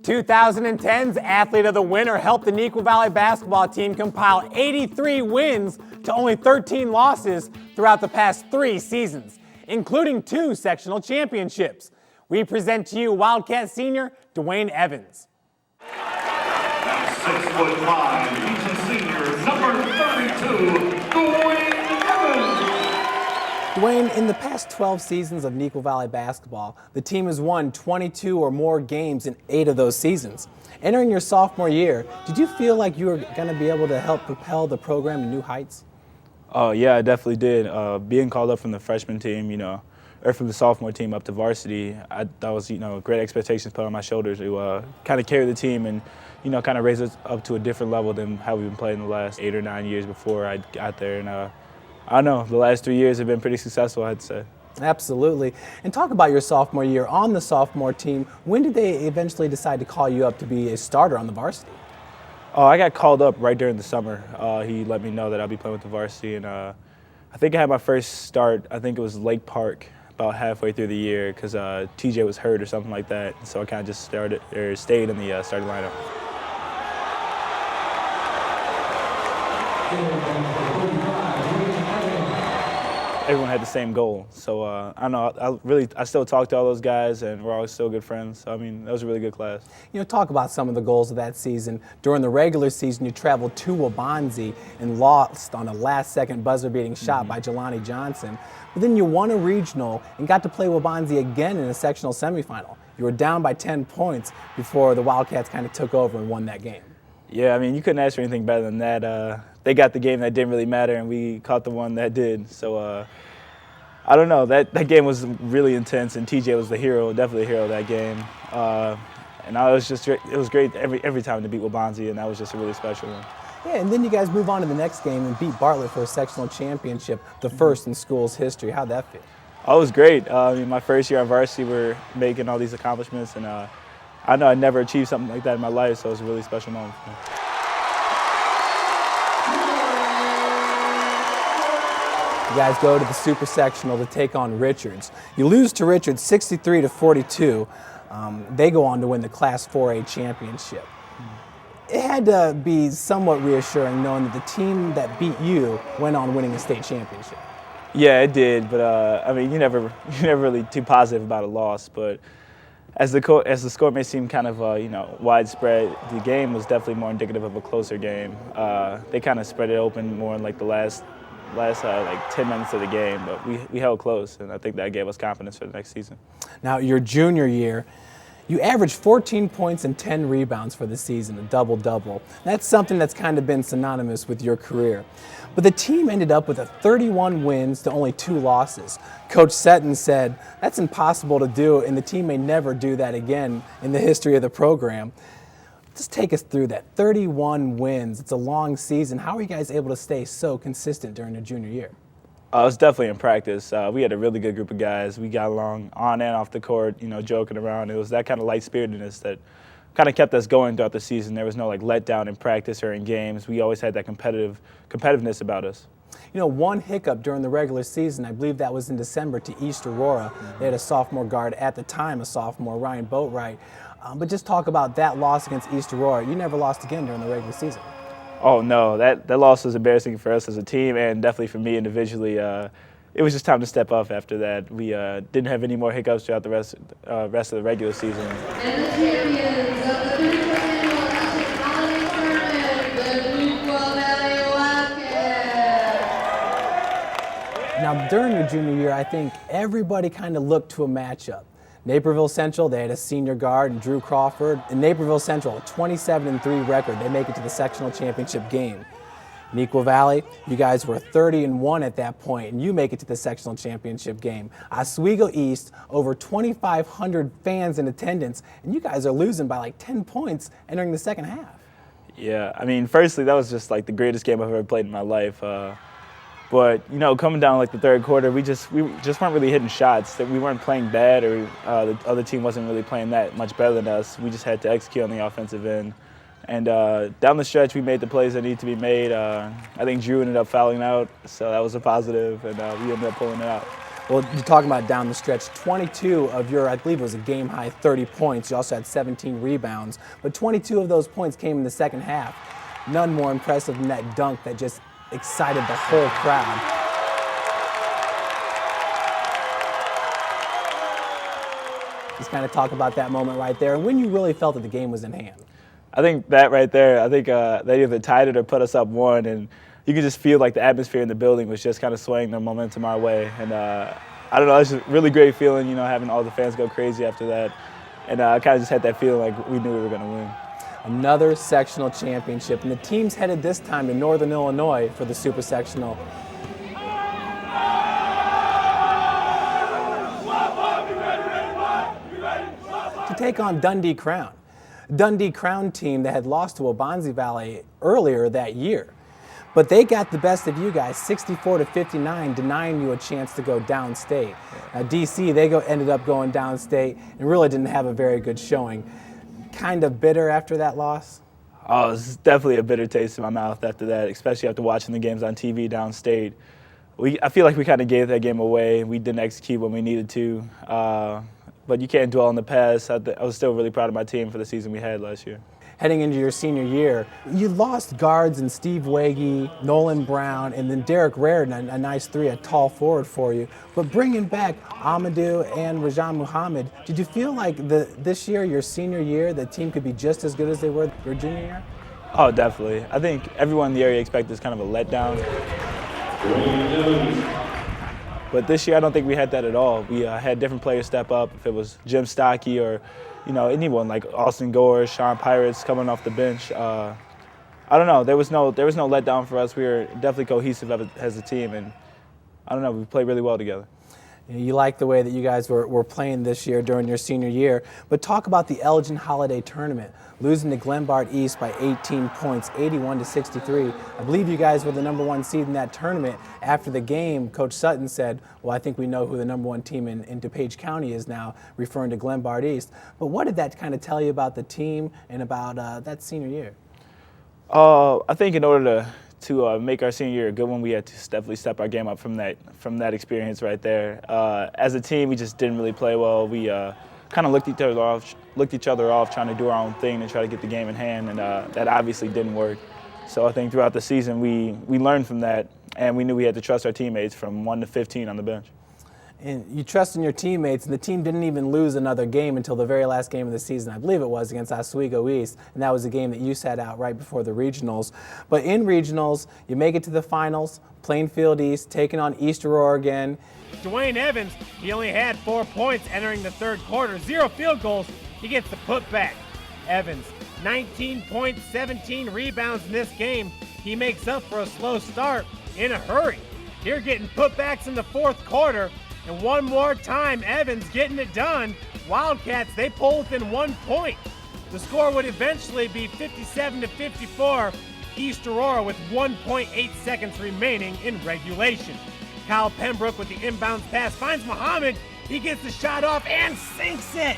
2010's Athlete of the Winter helped the Neuqua Valley basketball team compile 83 wins to only 13 losses throughout the past 3 seasons, including 2 sectional championships. We present to you Wildcat senior Dwayne Evans. 6'5", Region Senior, number 32, Dwayne Evans. Dwayne, in the past 12 seasons of Neuqua Valley basketball, the team has won 22 or more games in 8 of those seasons. Entering your sophomore year, did you feel like you were going to be able to help propel the program to new heights? Oh yeah, I definitely did. Being called up from the freshman team, or from the sophomore team up to varsity, that was, great expectations put on my shoulders to kind of carry the team and, kind of raise us up to a different level than how we've been playing the last 8 or 9 years before I got there. And I don't know, the last 3 years have been pretty successful, I'd say. Absolutely. And talk about your sophomore year on the sophomore team. When did they eventually decide to call you up to be a starter on the varsity? Oh, I got called up right during the summer. He let me know that I'll be playing with the varsity, and I think I had my first start, I think it was Lake Park, about halfway through the year, because TJ was hurt or something like that. So I kind of just stayed in the starting lineup. Everyone had the same goal, so I don't know. I still talk to all those guys, and we're always still good friends. So, I mean, that was a really good class. Talk about some of the goals of that season. During the regular season, you traveled to Waubonsie and lost on a last-second buzzer-beating shot by Jelani Johnson. But then you won a regional and got to play Waubonsie again in a sectional semifinal. You were down by 10 points before the Wildcats kind of took over and won that game. Yeah, I mean, you couldn't ask for anything better than that. They got the game that didn't really matter, and we caught the one that did. So I don't know. That game was really intense, and TJ was the hero, definitely a hero of that game. And it was great every time to beat Waubonsie, and that was just a really special one. Yeah, and then you guys move on to the next game and beat Bartlett for a sectional championship, the first in school's history. How'd that feel? Oh, it was great. I mean, my first year on varsity, we're making all these accomplishments, and I know I'd never achieved something like that in my life, so it was a really special moment for me. You guys go to the super sectional to take on Richards. You lose to Richards 63-42. They go on to win the Class 4A championship. It had to be somewhat reassuring knowing that the team that beat you went on winning a state championship. Yeah, it did, but I mean, you're never really too positive about a loss. But as the score may seem kind of widespread, the game was definitely more indicative of a closer game. They kind of spread it open more in like the last 10 minutes of the game, but we held close, and I think that gave us confidence for the next season. Now, your junior year, you averaged 14 points and 10 rebounds for the season, a double-double. That's something that's kind of been synonymous with your career. But the team ended up with 31 wins to only 2 losses. Coach Seton said, that's impossible to do, and the team may never do that again in the history of the program. Just take us through that. 31 wins. It's a long season. How are you guys able to stay so consistent during your junior year? It was definitely in practice. We had a really good group of guys. We got along on and off the court, joking around. It was that kind of light-spiritedness that kind of kept us going throughout the season. There was no letdown in practice or in games. We always had that competitiveness about us. One hiccup during the regular season, I believe that was in December to East Aurora. They had a sophomore guard at the time, a sophomore, Ryan Boatwright. But just talk about that loss against East Aurora. You never lost again during the regular season. Oh, no. That loss was embarrassing for us as a team and definitely for me individually. It was just time to step up after that. We didn't have any more hiccups throughout the rest of the regular season. And the champions of the 32nd Annual National Holiday Tournament, the Neuqua Valley Wildcats. Now, during your junior year, I think everybody kind of looked to a matchup. Naperville Central, they had a senior guard, and Drew Crawford. In Naperville Central, a 27-3 record. They make it to the sectional championship game. Neuqua Valley, you guys were 30-1 at that point, and you make it to the sectional championship game. Oswego East, over 2,500 fans in attendance, and you guys are losing by like 10 points entering the second half. Yeah, I mean, firstly, that was just like the greatest game I've ever played in my life. But coming down like the third quarter, we just weren't really hitting shots. That we weren't playing bad, or the other team wasn't really playing that much better than us. We just had to execute on the offensive end. And down the stretch, we made the plays that needed to be made. I think Drew ended up fouling out, so that was a positive, and we ended up pulling it out. Well, you're talking about down the stretch, 22 of your, I believe it was a game-high 30 points. You also had 17 rebounds, but 22 of those points came in the second half. None more impressive than that dunk that just excited the whole crowd. Just kind of talk about that moment right there and when you really felt that the game was in hand. I think that right there, I think they either tied it or put us up one, and you could just feel like the atmosphere in the building was just kind of swaying the momentum our way. And I don't know, it's just a really great feeling, having all the fans go crazy after that. And I kind of just had that feeling like we knew we were going to win. Another sectional championship, and the team's headed this time to Northern Illinois for the Super Sectional. To take on Dundee Crown. Dundee Crown team that had lost to Waubonsie Valley earlier that year. But they got the best of you guys, 64-59, denying you a chance to go downstate. Now DC, they ended up going downstate and really didn't have a very good showing. Kind of bitter after that loss? Oh, it's definitely a bitter taste in my mouth after that, especially after watching the games on TV downstate. I feel like we kind of gave that game away. We didn't execute when we needed to. But you can't dwell on the past. I was still really proud of my team for the season we had last year. Heading into your senior year, you lost guards in Steve Wagey, Nolan Brown, and then Derek Raridan, a nice three, a tall forward for you. But bringing back Amadou and Rajan Muhammad, did you feel like this year, your senior year, the team could be just as good as they were your junior year? Oh, definitely. I think everyone in the area expected this kind of a letdown. But this year, I don't think we had that at all. We had different players step up. If it was Jim Stockey or, anyone like Austin Gore, Sean Pirates coming off the bench. I don't know. There was no letdown for us. We were definitely cohesive as a team, and I don't know. We played really well together. You like the way that you guys were playing this year during your senior year, but talk about the Elgin Holiday Tournament, losing to Glenbard East by 18 points, 81-63. I believe you guys were the #1 seed in that tournament. After the game, Coach Sutton said, well, I think we know who the #1 team in DuPage County is now, referring to Glenbard East. But what did that kind of tell you about the team and about that senior year? I think in order to make our senior year a good one, we had to definitely step our game up from that experience right there. As a team, we just didn't really play well. We kind of looked each other off, trying to do our own thing and try to get the game in hand, and that obviously didn't work. So I think throughout the season, we learned from that, and we knew we had to trust our teammates from 1 to 15 on the bench. And you trust in your teammates, and the team didn't even lose another game until the very last game of the season. I believe it was against Oswego East, and that was a game that you sat out right before the regionals. But in regionals, you make it to the finals, Plainfield East, taking on East Aurora again. Dwayne Evans, he only had 4 points entering the third quarter, 0 field goals. He gets the putback. Evans, 19 points, 17 rebounds in this game. He makes up for a slow start in a hurry. You're getting putbacks in the fourth quarter. And one more time, Evans getting it done. Wildcats, they pull within 1 point. The score would eventually be 57-54, East Aurora with 1.8 seconds remaining in regulation. Kyle Pembroke with the inbounds pass finds Muhammad. He gets the shot off and sinks it.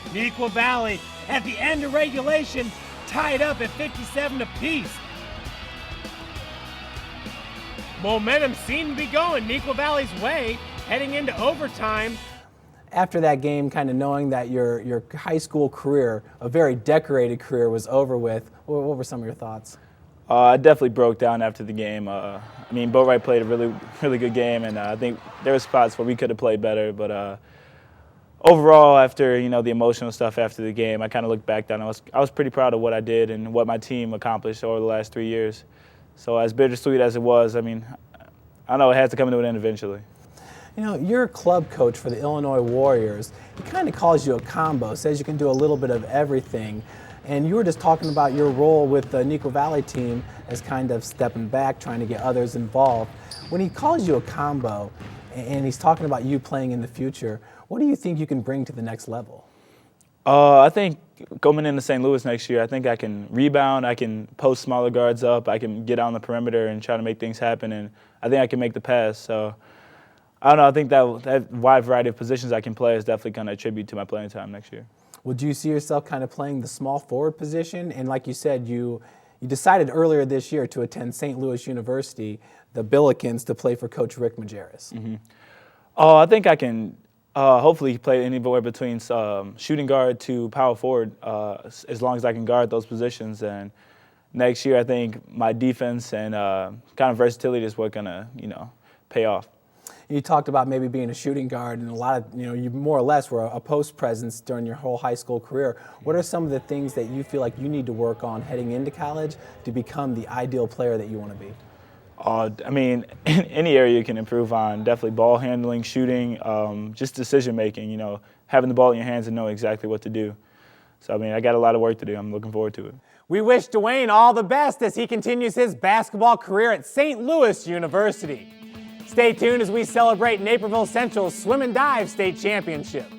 Neuqua Valley at the end of regulation tied up at 57 apiece. Momentum seemed to be going Neuqua Valley's way heading into overtime. After that game, kind of knowing that your high school career, a very decorated career, was over with, what were some of your thoughts? I definitely broke down after the game. Boatwright played a really good game, and I think there were spots where we could have played better. But overall, after the emotional stuff after the game, I kind of looked back down. I was pretty proud of what I did and what my team accomplished over the last 3 years. So as bittersweet as it was, I know it has to come to an end eventually. You're a club coach for the Illinois Warriors. He kind of calls you a combo, says you can do a little bit of everything. And you were just talking about your role with the Neuqua Valley team as kind of stepping back, trying to get others involved. When he calls you a combo and he's talking about you playing in the future, what do you think you can bring to the next level? I think going into St. Louis next year, I think I can rebound, I can post smaller guards up, I can get on the perimeter and try to make things happen, and I think I can make the pass. So I don't know, I think that wide variety of positions I can play is definitely going to attribute to my playing time next year. Would you see yourself kind of playing the small forward position? And like you said, you decided earlier this year to attend St. Louis University, the Billikens, to play for Coach Rick Majerus. Mm-hmm. Oh, I think I can hopefully play anywhere between shooting guard to power forward as long as I can guard those positions. And next year, I think my defense and kind of versatility is what's gonna, pay off. You talked about maybe being a shooting guard, and a lot of, you more or less were a post presence during your whole high school career. What are some of the things that you feel like you need to work on heading into college to become the ideal player that you want to be? I mean, any area you can improve on. Definitely ball handling, shooting, just decision making. Having the ball in your hands and knowing exactly what to do. So I mean, I got a lot of work to do. I'm looking forward to it. We wish Dwayne all the best as he continues his basketball career at St. Louis University. Stay tuned as we celebrate Naperville Central's Swim and Dive State Championship.